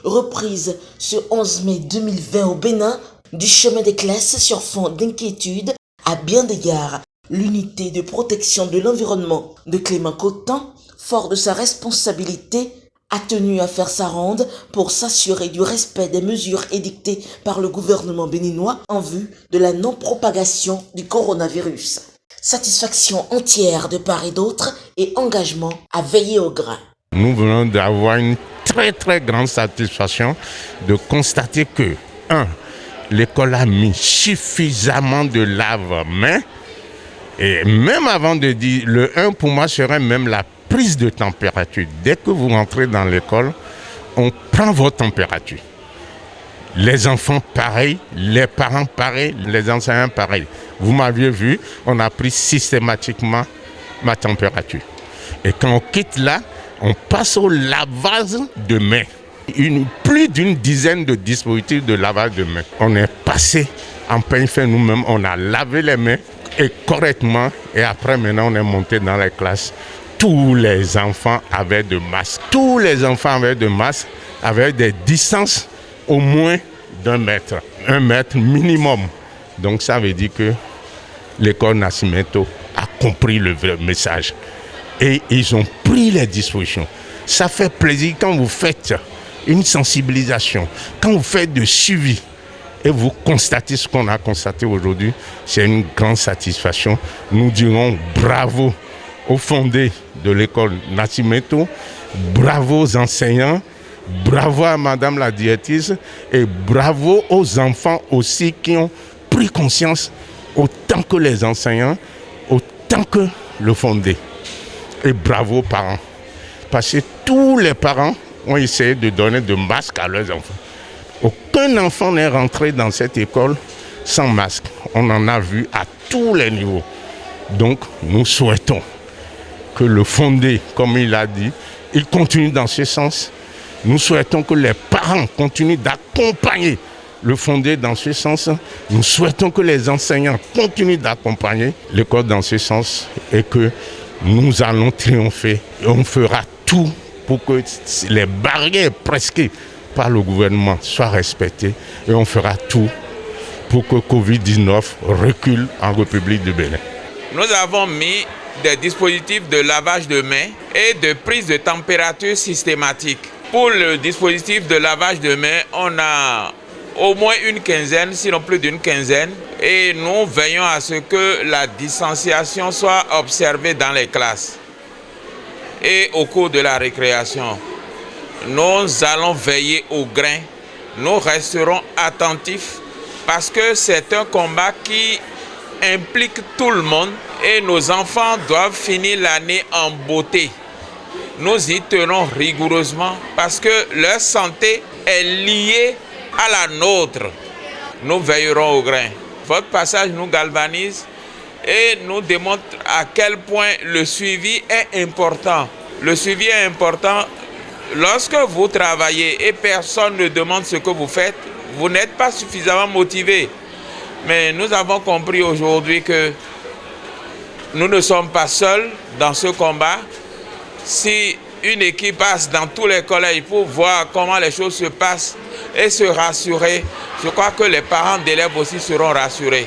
reprise ce 11 mai 2020 au Bénin, du chemin des classes sur fond d'inquiétude à bien d'égards. L'unité de protection de l'environnement de Clément Cotan, fort de sa responsabilité, a tenu à faire sa ronde pour s'assurer du respect des mesures édictées par le gouvernement béninois en vue de la non-propagation du coronavirus. Satisfaction entière de part et d'autre et engagement à veiller au grain. Nous venons d'avoir une très grande satisfaction de constater que, 1. L'école a mis suffisamment de lave-mains. Et même avant de dire, le 1 pour moi serait même la prise de température. Dès que vous rentrez dans l'école, on prend votre température. Les enfants pareil, les parents pareil, les enseignants pareil. Vous m'aviez vu, on a pris systématiquement ma température. Et quand on quitte là, on passe au lavage de mains. Plus d'une dizaine de dispositifs de lavage de mains. On est passé en peigne fin nous-mêmes, on a lavé les mains et correctement. Et après, maintenant, on est monté dans les classes. Tous les enfants avaient de masques. Tous les enfants avaient de masques, avec des distances au moins d'1 mètre. 1 mètre minimum. Donc ça veut dire que l'école Nascimento a compris le vrai message. Et ils ont pris les dispositions. Ça fait plaisir quand vous faites une sensibilisation, quand vous faites de suivi et vous constatez ce qu'on a constaté aujourd'hui, c'est une grande satisfaction. Nous dirons bravo aux fondés de l'école Nascimento, bravo aux enseignants, bravo à madame la directrice et bravo aux enfants aussi qui ont pris conscience autant que les enseignants, autant que le fondé. Et bravo aux parents, parce que tous les parents ont essayé de donner de masques à leurs enfants. Aucun enfant n'est rentré dans cette école sans masque. On en a vu à tous les niveaux. Donc, nous souhaitons que le fondé, comme il a dit, il continue dans ce sens. Nous souhaitons que les parents continuent d'accompagner le fondé dans ce sens. Nous souhaitons que les enseignants continuent d'accompagner l'école dans ce sens et que nous allons triompher. Et on fera tout pour que les barrières prescrites par le gouvernement soient respectées et on fera tout pour que Covid-19 recule en République du Bénin. Nous avons mis des dispositifs de lavage de mains et de prise de température systématique. Pour le dispositif de lavage de mains, on a au moins une quinzaine, sinon plus d'une quinzaine, et nous veillons à ce que la distanciation soit observée dans les classes et au cours de la récréation. Nous allons veiller au grain, nous resterons attentifs parce que c'est un combat qui implique tout le monde et nos enfants doivent finir l'année en beauté. Nous y tenons rigoureusement parce que leur santé est liée à la nôtre. Nous veillerons au grain. Votre passage nous galvanise et nous démontre à quel point le suivi est important. Le suivi est important. Lorsque vous travaillez et personne ne demande ce que vous faites, vous n'êtes pas suffisamment motivé. Mais nous avons compris aujourd'hui que nous ne sommes pas seuls dans ce combat. Si une équipe passe dans tous les collèges pour voir comment les choses se passent et se rassurer, je crois que les parents d'élèves aussi seront rassurés.